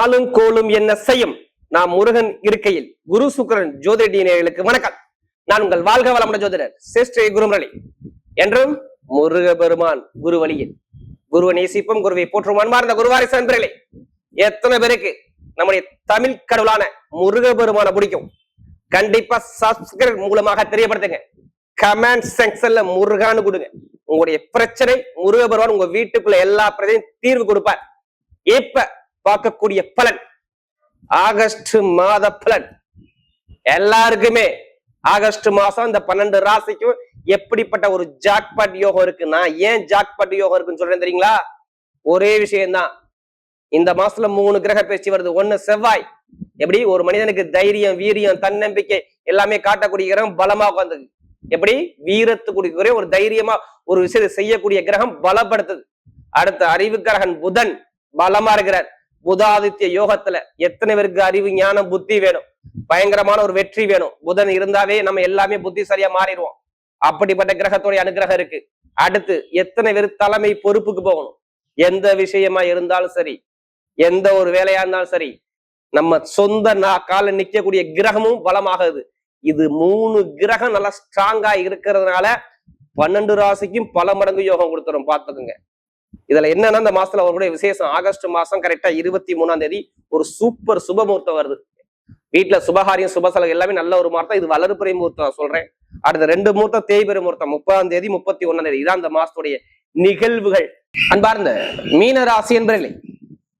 நாளும் கோளும் என்ன செய்யும்? நாம் முருகன் இருக்கையில் குரு சுக்கிரன் ஜோதிடர்களுக்கு வணக்கம். நான் உங்கள் வாழ்க வளமுடன் ஜோதிடர் சிஸ்டர் குருமுரளி. என்றும் முருக பெருமான் குரு வழியில் குருவை நேசிப்பும் குருவை போற்றும் அன்பார்ந்த குருவாரிசு நண்பர்களே, எத்தனை பேருக்கு நம்முடைய தமிழ் கடவுளான முருக பெருமான பிடிக்கும்? கண்டிப்பா சப்ஸ்கிரைப் மூலமாக தெரியப்படுத்துங்க. கமெண்ட் செக்ஷன்ல முருகான்னு கொடுங்க. உங்களுடைய பிரச்சனை முருக பெருமான் உங்க வீட்டுக்குள்ள எல்லா பிரச்சனையும் தீர்வு கொடுப்பார். இப்ப பார்க்கக்கூடிய பலன் ஆகஸ்ட் மாத பலன். எல்லாருக்குமே ஆகஸ்ட் மாசம் இந்த 12 ராசிக்கும் எப்படிப்பட்ட ஒரு ஜாக்பாட் யோகம் இருக்கு. நான் ஏன் ஜாக்பாட் யோகம் இருக்குன்னு சொல்றேன் தெரியுங்களா? ஒரே விஷயம்தான். இந்த மாசத்துல 3 கிரக பயிற்சி வருது. ஒண்ணு செவ்வாய். எப்படி ஒரு மனிதனுக்கு தைரியம், வீரியம், தன்னம்பிக்கை எல்லாமே காட்டக்கூடிய கிரகம் பலமா உட்கார்ந்தது. எப்படி வீரத்துக்குரிய ஒரு தைரியமா ஒரு விஷயத்தை செய்யக்கூடிய கிரகம் பலப்படுத்துது. அடுத்த அறிவு கிரகன் புதன் பலமா இருக்கிறார். புதாதித்ய யோகத்துல எத்தனை பேருக்கு அறிவு, ஞானம், புத்தி வேணும்? பயங்கரமான ஒரு வெற்றி வேணும். புதன் இருந்தாவே நம்ம எல்லாமே புத்திசாலியா மாறிடுவோம். அப்படிப்பட்ட கிரகத்தோடைய அனுகிரகம் இருக்கு. அடுத்து எத்தனை பேர் தலைமை பொறுப்புக்கு போகணும்? எந்த விஷயமா இருந்தாலும் சரி, எந்த ஒரு வேலையா இருந்தாலும் சரி, நம்ம சொந்த கால நிக்கக்கூடிய கிரகமும் பலமாகுது. இது 3 கிரகம் நல்லா ஸ்ட்ராங்கா இருக்கிறதுனால 12 ராசிக்கும் பல மடங்கு யோகம் கொடுத்துரும். பார்த்துக்குங்க. இதுல என்னன்னா, இந்த மாசத்துல அவருடைய விசேஷம். ஆகஸ்ட் மாசம் கரெக்டா 23ஆம் தேதி ஒரு சூப்பர் சுப முகூர்த்தம் வருது. வீட்டுல சுபகாரியம், சுபசலம் எல்லாமே நல்ல ஒரு முகூர்த்தம். இது வளர்பிறை முகூர்த்தம் சொல்றேன். அடுத்த 2 முகூர்த்தம் தேய்பிறை முகூர்த்தம் 30ஆம் தேதி 31ஆம் தேதி. இதான் இந்த மாசத்துடைய நிகழ்வுகள். அன்பார்ந்த மீன ராசி என்பர்களே,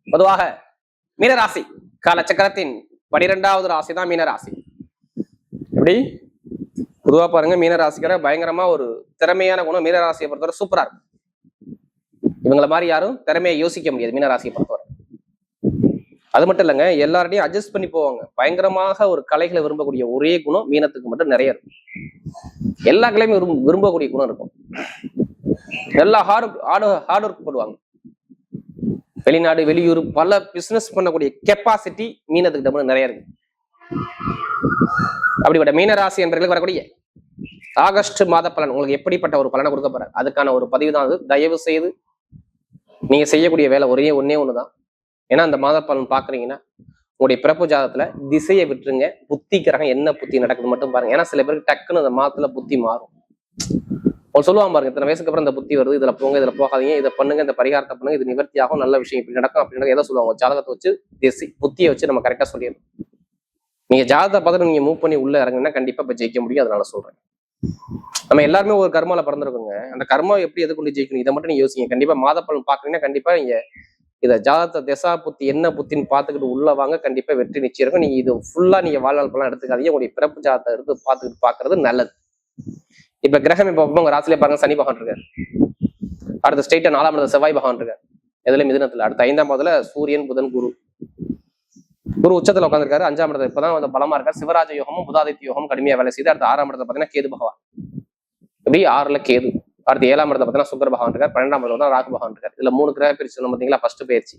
பொதுவாக மீனராசி காலச்சக்கரத்தின் 12வது ராசி தான் மீனராசி. எப்படி பொதுவா பாருங்க, மீனராசிக்கிற பயங்கரமா ஒரு திறமையான குணம் மீனராசியை பொறுத்தவரை சூப்பரா இருக்கும். இவங்களை மாதிரி யாரும் திறமையை யோசிக்க முடியாது மீனராசியை பொறுத்தவரை. அது மட்டும் இல்லைங்க, எல்லார்டையும் அட்ஜஸ்ட் பண்ணி போவாங்க. பயங்கரமாக ஒரு கலைகளை விரும்பக்கூடிய ஒரே குணம் மீனத்துக்கு மட்டும் நிறைய இருக்கும். எல்லா கலையுமே விரும்பக்கூடிய குணம் இருக்கும். நல்லா ஹார்ட் ஒர்க் போடுவாங்க. வெளிநாடு, வெளியூர் பல பிசினஸ் பண்ணக்கூடிய கெப்பாசிட்டி மீனத்துக்கு நிறைய இருக்கு. அப்படிப்பட்ட மீனராசி என்பவர்களுக்கு வரக்கூடிய ஆகஸ்ட் மாத பலன் உங்களுக்கு எப்படிப்பட்ட ஒரு பலனை கொடுக்க போற அதுக்கான ஒரு பதிவு தான் அது. தயவு செய்து நீங்க செய்யக்கூடிய வேலை ஒன்னே ஒண்ணுதான். ஏன்னா அந்த மாத பலன் பாக்குறீங்கன்னா உங்களுடைய பிறப்பு ஜாதகத்துல திசையை விட்டுருங்க. புத்தி கிரகம் என்ன புத்தி நடக்குது மட்டும் பாருங்க. ஏன்னா சில பேருக்கு டக்குன்னு அந்த மாதத்துல புத்தி மாறும். அவங்க சொல்லுவாங்க பாருங்க, இத்தனை வயசுக்கு அப்புறம் இந்த புத்தி வருது, இதுல போங்க, இதுல போகாதீங்க, இதை பண்ணுங்க, இந்த பரிகாரத்தை பண்ணுங்க, இது நிவர்த்தி ஆகும், நல்ல விஷயம் இப்படி நடக்கும் அப்படின்றத எதை சொல்லுவாங்க? ஜாதகத்தை வச்சு திசை புத்தியை வச்சு நம்ம கரெக்டா சொல்லிடணும். நீங்க ஜாதகத்தை பார்த்துட்டு நீங்க மூவ் பண்ணி உள்ள இறங்குன்னா கண்டிப்பா இப்ப ஜெயிக்க முடியும். அதனால சொல்றேன், நம்ம எல்லாருமே ஒரு கர்மால பிறந்திருக்கோங்க. அந்த கர்மா எப்படி எது கொண்டு ஜெயிக்கணும் இதை மட்டும் நீங்க யோசிங்க. கண்டிப்பா மாத பலன் பாக்குறீங்கன்னா கண்டிப்பா நீங்க இதை ஜாதகத்தை திசா புத்தி என்ன புத்தின்னு பார்த்துக்கிட்டு உள்ள வாங்க. கண்டிப்பா வெற்றி நிச்சயம் இருக்கும். நீங்க இது ஃபுல்லா நீங்க வாழ்நாள் பலன் எடுத்துக்காதீங்க. உங்களுடைய பிறப்பு ஜாதகத்தை எடுத்து பார்த்துக்கிட்டு பாக்குறது நல்லது. இப்ப கிரகம் இப்ப உங்க ராசியில பாருங்க, சனி பகவான் இருக்காரு. அடுத்த ஸ்டேட்டா 4ஆம் இடத்துல செவ்வாய் பகவான் இருக்காரு. எதுல மிதுனத்துல. அடுத்த 5ஆம் இடத்துல சூரியன், புதன், குரு உச்சத்துல உட்காந்துருக்காரு. 5ஆம் இடத்துல இப்பதான் வந்து பலமா இருக்காரு. சிவராஜ யோகமும் புதாதித்ய யோகமும் கடுமையா வேலை செய்து. அடுத்த 6ஆம் இடத்துல பாத்தீங்கன்னா கேது பகவான். எப்படி 6ல கேது. அடுத்து 7ஆம் இடத்துல பாத்தீங்கன்னா சுக்கர பகவான் இருக்காரு. 12ஆம் இடத்துல தான் ராகு பகவான் இருக்காரு. இதுல 3 கிரக பிரிச்சு சொன்ன பாத்தீங்களா? ஃபர்ஸ்ட் பயிற்சி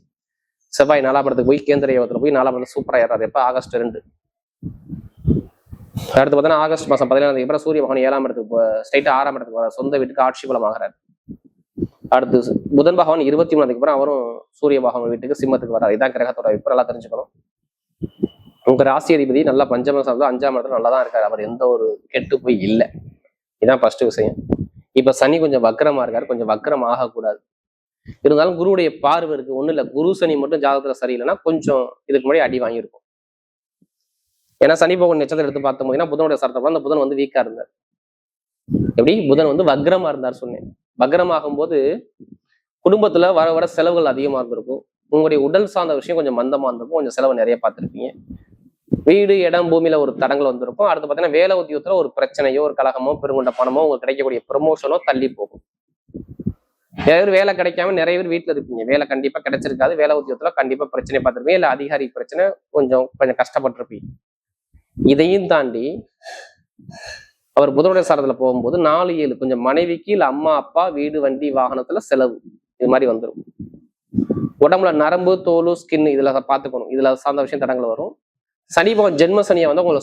செவ்வாய் 4ஆம் இடத்துக்கு போய் கேந்திர யோகத்துல போய் 4ஆம் இடத்துல சூப்பரா ஏறாரு. எப்ப? ஆகஸ்ட் 2. அடுத்து பார்த்தீங்கன்னா ஆகஸ்ட் மாசம் 17ஆம் தேதி சூரிய பகவான் 7ஆம் இடத்துக்கு ஸ்ட்ரைட்டா 6ஆம் இடத்துக்கு வர சொந்த வீட்டுக்கு ஆட்சி பலம் ஆகிறாரு. அடுத்து புதன் பகவான் 23ஆம் தேதிக்கு அப்புறம் அவரும் சூரிய பகவான் வீட்டுக்கு சிம்மத்துக்கு வராது. இதான் கிரகத்தோட இப்ப நல்லா தெரிஞ்சுக்கணும். உங்க ராசி அதிபதி நல்லா பஞ்சம சார்ந்த 5ஆம் இடத்துல நல்லா தான் இருக்காரு. அவர் எந்த ஒரு கெட்டு போய் இல்லை. இதான் ஃபர்ஸ்ட் விஷயம். இப்ப சனி கொஞ்சம் வக்கரமா இருக்காரு. கொஞ்சம் வக்கரம் ஆகக்கூடாது. இருந்தாலும் குருவுடைய பார்வை இருக்கு. ஒண்ணு இல்ல, குரு சனி மட்டும் ஜாதகத்துல சரியில்லைன்னா கொஞ்சம் இதுக்கு முன்னாடி அடி வாங்கியிருக்கும். ஏன்னா சனி பகவான் நட்சத்திரம் எடுத்து பார்த்தோம் போதுன்னா புதனுடைய சரத்தை அந்த புதன் வந்து வீக்கா இருந்தார். எப்படி? புதன் வந்து வக்ரமா இருந்தார் சொன்னேன். வக்ரமாகும் போது குடும்பத்துல வர வர செலவுகள் அதிகமா இருந்திருக்கும். உங்களுடைய உடல் சார்ந்த விஷயம் கொஞ்சம் மந்தமா இருந்திருக்கும். கொஞ்சம் செலவு நிறைய பார்த்துருப்பீங்க. வீடு, இடம், பூமியில ஒரு தடங்கள் வந்திருக்கும். அடுத்து பார்த்தீங்கன்னா வேலை உத்தியோகத்துல ஒரு பிரச்சனையோ, ஒரு கலகமோ, பெருங்கொண்ட பணமோ, உங்களுக்கு கிடைக்கக்கூடிய ப்ரமோஷனோ தள்ளி போகும். நிறைய பேர் வேலை கிடைக்காம நிறைய பேர் வீட்டுல இருப்பீங்க. வேலை கண்டிப்பா கிடைச்சிருக்காது. வேலை உத்தியோகத்துல கண்டிப்பா பிரச்சனை பார்த்துருப்பீங்க. இல்ல அதிகாரி பிரச்சனை, கொஞ்சம் கஷ்டப்பட்டிருப்பீங்க. இதையும் தாண்டி அவர் புதனுடைய சாரத்துல போகும்போது 4-7 கொஞ்சம் மனைவிக்கு இல்ல அம்மா அப்பா வீடு வண்டி வாகனத்துல செலவு இது மாதிரி வந்துடும். உடம்புல நரம்பு, தோல், ஸ்கின் இதுல பார்த்துக்கணும். இதுல சார்ந்த விஷயம் தடங்கள் வரும். சனி பகவான் ஜென்ம சனியை வந்து உங்களை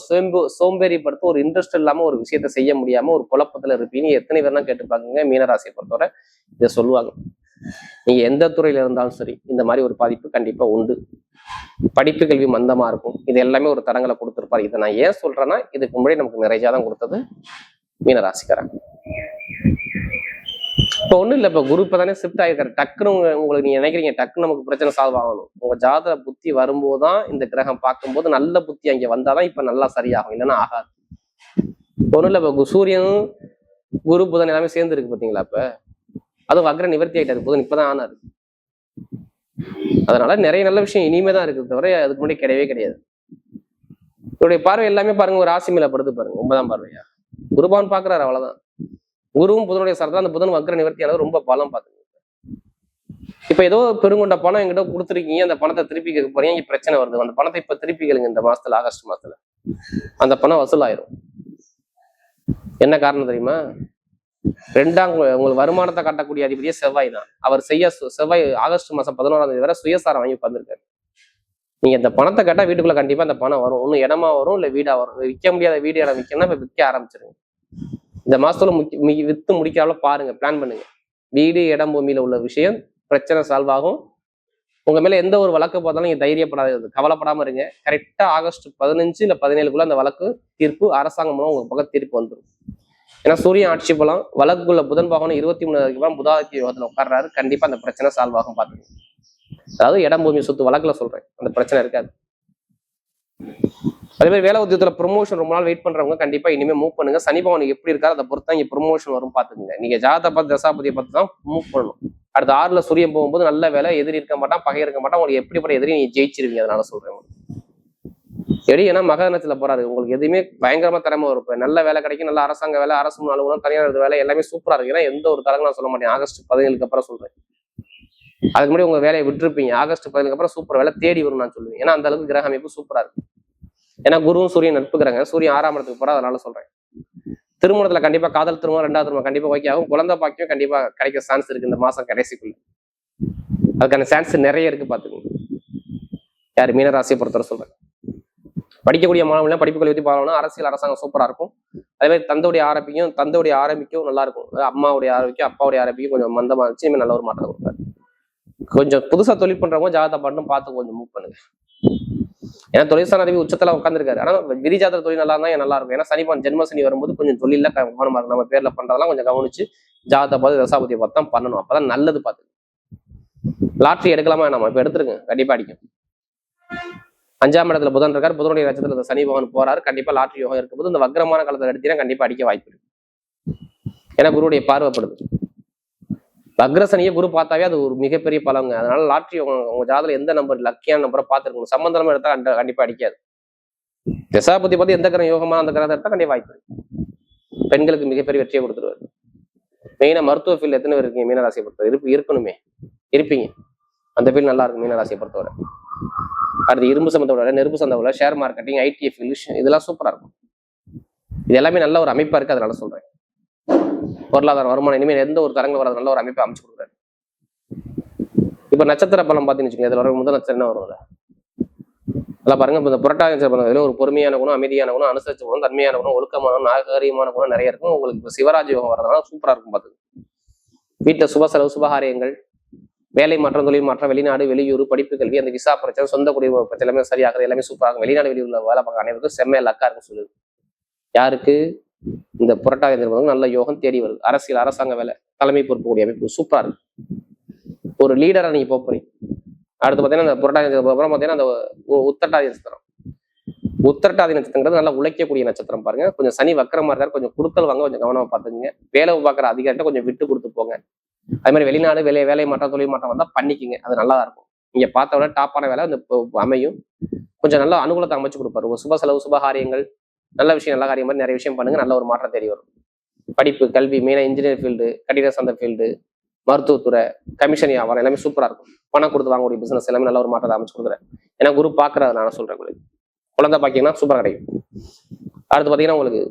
சோம்பேறிப்படுத்த ஒரு இன்ட்ரெஸ்ட் இல்லாம ஒரு விஷயத்த செய்ய முடியாம ஒரு குழப்பத்துல இருப்பீங்க. எத்தனை பேர்னா கேட்டு பாக்குங்க. மீனராசியை பொறுத்தவரை இதை சொல்லுவாங்க. நீங்க எந்த துறையில இருந்தாலும் சரி இந்த மாதிரி ஒரு பாதிப்பு கண்டிப்பா உண்டு. படிப்பு கல்வி மந்தமா இருக்கும். இது எல்லாமே ஒரு தடங்களை கொடுத்துருப்பாரு. இதை நான் ஏன் சொல்றேன்னா, இதுக்கு முன்னாடி நமக்கு நிறைய ஜாதகம் கொடுத்தது மீனராசிக்காரங்க. இப்ப ஒண்ணும் இல்ல, இப்ப குரு இப்பதானே ஷிஃப்ட் ஆயிருக்காரு. டக்குன்னு உங்களுக்கு நீங்க நினைக்கிறீங்க டக்குன்னு நமக்கு பிரச்சனை சால்வ் ஆகணும். உங்க ஜாதக புத்தி வரும்போதுதான், இந்த கிரகம் பார்க்கும்போது நல்ல புத்தி அங்க வந்தாதான் இப்ப நல்லா சரியாகும், இல்லைன்னா ஆகாது. ஒண்ணும் இல்ல, இப்ப சூரியனும் குரு புதன் எல்லாமே சேர்ந்து இருக்கு பாத்தீங்களா? இப்ப அதுவும் வக்ர நிவர்த்தி ஆயிட்டாரு. புதன் இப்பதான் ஆனாரு. அதனால நிறைய நல்ல விஷயம் இனிமே தான் இருக்கு, தவிர அதுக்கு முன்னாடி கிடையவே கிடையாது. இவருடைய பார்வை எல்லாமே பாருங்க, ஒரு ராசி மேல படுத்து பாருங்க. 9ஆம் பார்வையா குருபான் பாக்குறாரு, அவ்வளவுதான். குருவும் புதனுடைய சார்தான். அந்த புதன் வக்ர நிவர்த்தி அளவு ரொம்ப பலம் பாத்துங்க. இப்ப ஏதோ பெருங்கொண்ட பணம் எங்கிட்ட கொடுத்துருக்கீங்க, அந்த பணத்தை திருப்பி கேட்க போறீங்க, இங்க பிரச்சனை வருது. அந்த பணத்தை இப்ப திருப்பி கேளுங்க. இந்த மாசத்துல, ஆகஸ்ட் மாசத்துல அந்த பணம் வசூலாயிரும். என்ன காரணம் தெரியுமா? உங்களுக்கு வருமானத்தை காட்டக்கூடிய அதிபதியே செவ்வாய் தான். அவர் செவ்வாய் ஆகஸ்ட் மாசம் 11ஆம் தேதி வரை சுயசாரம் வாங்கி உட்கார்ந்துருக்காரு. நீங்க இந்த பணத்தை கேட்டா வீட்டுக்குள்ள கண்டிப்பா அந்த பணம் வரும். ஒன்னும் இடமா வரும், இல்ல வீடா வரும். விற்க முடியாத வீடு இடம் விற்கணும்னா இப்ப விற்க ஆரம்பிச்சிருங்க. இந்த மாசத்துல வித்து முடிக்காமல பாருங்க, பிளான் பண்ணுங்க. வீடு இடம் பூமியில உள்ள விஷயம் பிரச்சனை சால்வ் ஆகும். உங்க மேல எந்த ஒரு வழக்கு பார்த்தாலும் நீங்க தைரியப்படாது, கவலைப்படாம இருங்க. கரெக்டா ஆகஸ்ட் 15 இல்ல 17க்குள்ள அந்த வழக்கு தீர்ப்பு அரசாங்கம் மூலம் உங்க பக்கம் தீர்ப்பு வந்துடும். ஏன்னா சூரியன் ஆட்சி பலம், வழக்குள்ள புதன் பாகனம் 23 புதாதித்ய யோகத்துல உட்கார்றாரு. கண்டிப்பா அந்த பிரச்சனை சால்வ் ஆகும் பாத்துங்க. அதாவது இடம் பூமி சொத்து வழக்குல சொல்றேன், அந்த பிரச்சனை இருக்காது. அதே மாதிரி வேலை உத்தியோகத்துல ப்ரொமோஷன் ரொம்ப நாள் வெயிட் பண்றவங்க கண்டிப்பா இனிமே மூவ் பண்ணுங்க. சனி பகவான் எப்படி இருக்காரு அதை பொறுத்தா இங்க ப்ரொமோஷன் வரும் பாத்துக்கங்க. நீங்க ஜாதகத்தை பார்த்து தசாபதியை பார்த்து தான் மூவ் பண்ணணும். அடுத்த 6ல சூரியன் போகும்போது நல்ல வேலை, எதிரி இருக்க மாட்டான், பகை இருக்க மாட்டான். உங்களுக்கு எப்படிப்பட்ட எதிரி நீங்க ஜெயிச்சிருவீங்க. அதனால சொல்றேன். எப்படி ஏன்னா மகனத்துல போறாரு, உங்களுக்கு எதுவுமே பயங்கரமா திறமை வரும். நல்ல வேலை கிடைக்கும், நல்ல அரசாங்க வேலை, அரசு அலுவலகம், தனியார் வேலை எல்லாமே சூப்பரா இருக்கு. ஏன்னா எந்த ஒரு தரங்க நான் சொல்ல மாட்டேன். ஆகஸ்ட் 17க்கு அப்புறம் சொல்றேன். அதுக்கு முன்னாடி உங்க வேலையை விட்டுருப்பீங்க. ஆகஸ்ட் 17க்கு அப்புறம் சூப்பர் வேலை தேடி வரும் நான் சொல்லுவேன். ஏன்னா அந்த அளவுக்கு கிரக அமைப்பு சூப்பரா இருக்கு. ஏன்னா குருவும் சூரியன் நட்புக்கிறாங்க. சூரியன் 6ஆம் இடத்துக்கு போறா, அதனால சொல்றேன். திருமணத்துல கண்டிப்பா காதல் திருமணம், 2வது திருமணம் கண்டிப்பா ஓகே ஆகும். குழந்தை பாக்கியம் கண்டிப்பா கிடைக்க சான்ஸ் இருக்கு இந்த மாசம் கடைசிக்குள்ள. அதுக்கான சான்ஸ் நிறைய இருக்கு பாத்துக்கோங்க. யாரு மீனராசியை பொறுத்தவரை சொல்றேன். படிக்கக்கூடிய மாணவர்கள் படிப்புகளை பற்றி பார்க்கணும். அரசியல் அரசாங்கம் சூப்பரா இருக்கும். அதே மாதிரி தந்தையுடைய ஆரம்பிக்கும் நல்லா இருக்கும். அம்மாவுடைய ஆரோக்கியம், அப்பாவுடைய ஆரம்பிக்கும் கொஞ்சம் மந்தமா இருந்துச்சு. இனிமேல் நல்ல ஒரு மாற்றம் கொடுப்பாரு. கொஞ்சம் புதுசா தொழில் பண்றவங்க ஜாதகத்தை பாட்டும் பார்த்து கொஞ்சம் மூவ் பண்ணுங்க. ஏன்னா தொழிற்சாலை உச்சத்துல உட்காந்துருக்காரு. ஆனா விரிஜாதக தொழில் நல்லா இருந்தா நல்லா இருக்கும். ஏன்னா சனிப்பான் ஜென்ம சனி வரும்போது கொஞ்சம் தொழில கவனமா இருக்கும். நம்ம பேர்ல பண்றதெல்லாம் கொஞ்சம் கவனிச்சு ஜாதகத்தை பார்த்து தசாபதியை பார்த்து தான் பண்ணணும். அப்பதான் நல்லது. பார்த்து லாட்ரி எடுக்கலாமா? நம்ம இப்ப எடுத்துருங்க, கண்டிப்பா அடிக்கும். 5ஆம் இடத்துல புதன் இருக்காரு. புதனுடைய நட்சத்திரத்துல சனி பகவான் போறாரு. கண்டிப்பா லாட்ரி யோகம் இருக்கும்போது இந்த வக்ரமான காலத்துல எடுத்தீங்கன்னா கண்டிப்பா அடிக்க வாய்ப்பு இருக்கு. ஏன்னா குருவுடைய பார்வைப்படுது. வக்ரசனியை குரு பார்த்தாவே அது ஒரு மிகப்பெரிய பலங்க. அதனால லாட்ரி உங்க ஜாதகத்துல எந்த நம்பர் லக்கியான நம்பரை பார்த்துருக்கணும். சம்பந்தமா எடுத்தா கண்டிப்பா அடிக்காது. தசாபதி பார்த்து எந்த கிரகம் யோகமான அந்த கிரகத்தை எடுத்தா கண்டிப்பா வாய்ப்பு இருக்கு. பெண்களுக்கு மிகப்பெரிய வெற்றியை கொடுத்துருவாரு. மெயினா மருத்துவ ஃபீல்டு எத்தனை பேர் இருக்கீங்க மீனராசியை பொறுத்தவரை? இருக்கணுமே, இருப்பீங்க. அந்த ஃபீல்டு நல்லா இருக்கும் மீனராசியை பொறுத்தவரை. அடுத்து இரும்பு சம்பந்தப்பட்ட நெருப்பு சம்பந்தப்பட்ட ஷேர் மார்க்கெட்டிங், ஐடி ஃபீல்டு, இதெல்லாம் சூப்பரா இருக்கும். இது எல்லாமே நல்ல ஒரு அமைப்பா இருக்கு. அதனால சொல்றேன். பொருளாதார வருமானம் இனிமேல் எந்த ஒரு தரங்கள் வராது, நல்ல ஒரு அமைப்பை அமைச்சு கொடுக்குறாரு. இப்ப நட்சத்திர பலம் பார்த்தீங்கன்னு வச்சுக்கோங்க. இதுல வர முதல் நட்சத்திரம் என்ன வரும்ல அதெல்லாம் பாருங்க. இப்ப இந்த புரட்டாதி நட்சத்திரம் ஒரு பொறுமையான குணம், அமைதியான குணம், அனுசரிச்ச குணம், தன்மையான குணம், ஒழுக்கமான நாகரீகமான குணம் நிறைய இருக்கும். உங்களுக்கு இப்ப சிவராஜ் யோகம் வரதுனால சூப்பரா இருக்கும். பார்த்து வீட்டுல சுப செலவு, சுபகாரியங்கள், வேலை மாற்றம், தொழில் மாற்றம், வெளிநாடு, வெளியூர், படிப்பு, கல்வி, அந்த விசா பிரச்சனை, சொந்த குடியுரிமை பிரச்சனை எல்லாமே சரியாகுது. எல்லாமே சூப்பராகும். வெளிநாடு வெளியூர்ல வேலை பார்க்க அனைவருக்கும் செம்மையா லக்கா இருக்கும் சொல்லுது. யாருக்கு? இந்த புரட்டாதி நல்ல யோகம் தேடி வருது. அரசியல் அரசாங்க வேலை, தலைமை பொறுப்புக்கூடிய அமைப்பு சூப்பரா இருக்கு. ஒரு லீடரா நீங்க போறீங்க. அடுத்து பாத்தீங்கன்னா அந்த புரட்டாதி அப்புறம் பாத்தீங்கன்னா அந்த உத்திரட்டாதி நட்சத்திரம். உத்திரட்டாதி நட்சத்திரங்கிறது நல்லா உழைக்கக்கூடிய நட்சத்திரம். பாருங்க, கொஞ்சம் சனி வக்கரமா இருக்காரு. கொஞ்சம் கொடுக்கல் வாங்க கொஞ்சம் கவனமா பாத்துக்குங்க. வேலை பார்க்குற அதிகாரிட்ட கொஞ்சம் விட்டு கொடுத்து போங்க. அது மாதிரி வெளிநாடு வேலை மாற்றம், தொழில் மாற்றம் வந்தா பண்ணிக்கிங்க. அது நல்லா இருக்கும். நீங்க பார்த்த விட டாப்பான வேலை அந்த அமையும். கொஞ்சம் நல்ல அனுகூலத்தை அமைச்சு கொடுப்பாரு. ஒரு சுப செலவு, சுபகாரியங்கள், நல்ல விஷயம், நல்ல காரியம் மாதிரி நிறைய விஷயம் பண்ணுங்க. நல்ல ஒரு மாற்றம் தெரிய வரும். படிப்பு, கல்வி, மெயினா இன்ஜினியர் ஃபீல்டு, கட்டிட சந்த ஃபீல்டு, மருத்துவத்துறை, கமிஷன் வியாபாரம் எல்லாமே சூப்பரா இருக்கும். பணம் கொடுத்து வாங்கக்கூடிய பிசினஸ் எல்லாமே நல்ல ஒரு மாற்றத்தை அமைச்சு கொடுக்குறேன். ஏன்னா குரு பாக்குறது நான் சொல்றேன். உங்களுக்கு குழந்தை பாக்கிங்கன்னா சூப்பரா கிடைக்கும். அடுத்து பாத்தீங்கன்னா உங்களுக்கு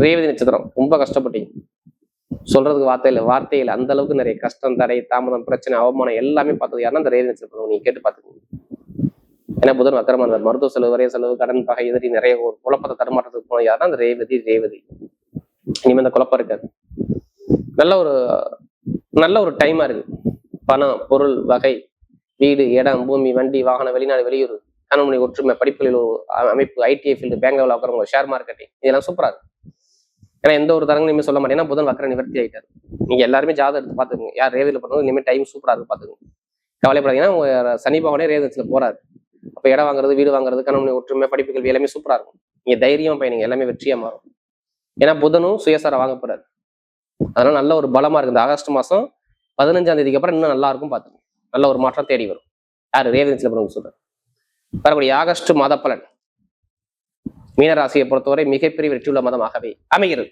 ரேவதி நட்சத்திரம். ரொம்ப கஷ்டப்பட்டீங்க, சொல்றதுக்கு வார்த்தை இல்லை. அந்த அளவுக்கு நிறைய கஷ்டம், தடை, தாமதம், பிரச்சனை, அவமானம் எல்லாமே பார்த்தது யாருன்னா அந்த ரேவதி நட்சத்திரம். நீங்க கேட்டு பார்த்துக்கோங்க. ஏன்னா புதன் வக்கரமா இருந்தார். மருத்துவ செலவு, வரைய செலவு, கடன், பகை, எதிரி நிறைய ஒரு குழப்பத்தை தடுமாற்றத்துக்கு போன யாருன்னா அந்த ரேவதி. இனிமே அந்த குழப்பம் இருக்காது. நல்ல ஒரு டைமா இருக்கு. பணம், பொருள் வகை, வீடு, இடம், பூமி, வண்டி, வாகனம், வெளிநாடு, வெளியூர், கணவனை ஒற்றுமை, படிப்புகளில் ஒரு அமைப்பு, ஐடிஐ ஃபீல்டு, பேங்க் லெவலில் உட்காரவங்க, ஷேர் மார்க்கெட்டிங், இதெல்லாம் சூப்பரா இருக்கு. ஏன்னா எந்த ஒரு தரங்களுமே சொல்ல மாட்டேன்னா புதன் வக்கர நிவர்த்தி ஆயிட்டாரு. நீங்க எல்லாருமே ஜாதகம் எடுத்து பாத்துக்கோங்க. யார் ரேவதியில பண்ணுறது இனிமேல் டைம் சூப்பரா இருக்கு பாத்துக்கோங்க. கவலைப்படாதீங்கன்னா உங்க சனி பகவானே ரேவதியில போறாரு. அப்ப இடம் வாங்குறது, வீடு வாங்குறது, கணவனை ஒற்றுமை, படிப்புகள் எல்லாமே சூப்பரா இருக்கும். நீங்க தைரியமா பயணிங்க, எல்லாமே வெற்றியா மாறும். ஏன்னா புதனும் சுயசாரம் வாங்க போறாரு. அதனால நல்ல ஒரு பலமா இருக்கு. இந்த ஆகஸ்ட் மாசம் 15ஆம் தேதிக்கு அப்புறம் இன்னும் நல்லா இருக்கும் பாத்துக்கோங்க. நல்ல ஒரு மாற்றம் தேடி வரும். யாரு ரேவதியில பண்ணுங்க சொல்றேன். வரக்கூடிய ஆகஸ்ட் மாத பலன் மீனராசியை பொறுத்தவரை மிகப்பெரிய வெற்றியுள்ள மாதமாகவே அமைகிறது.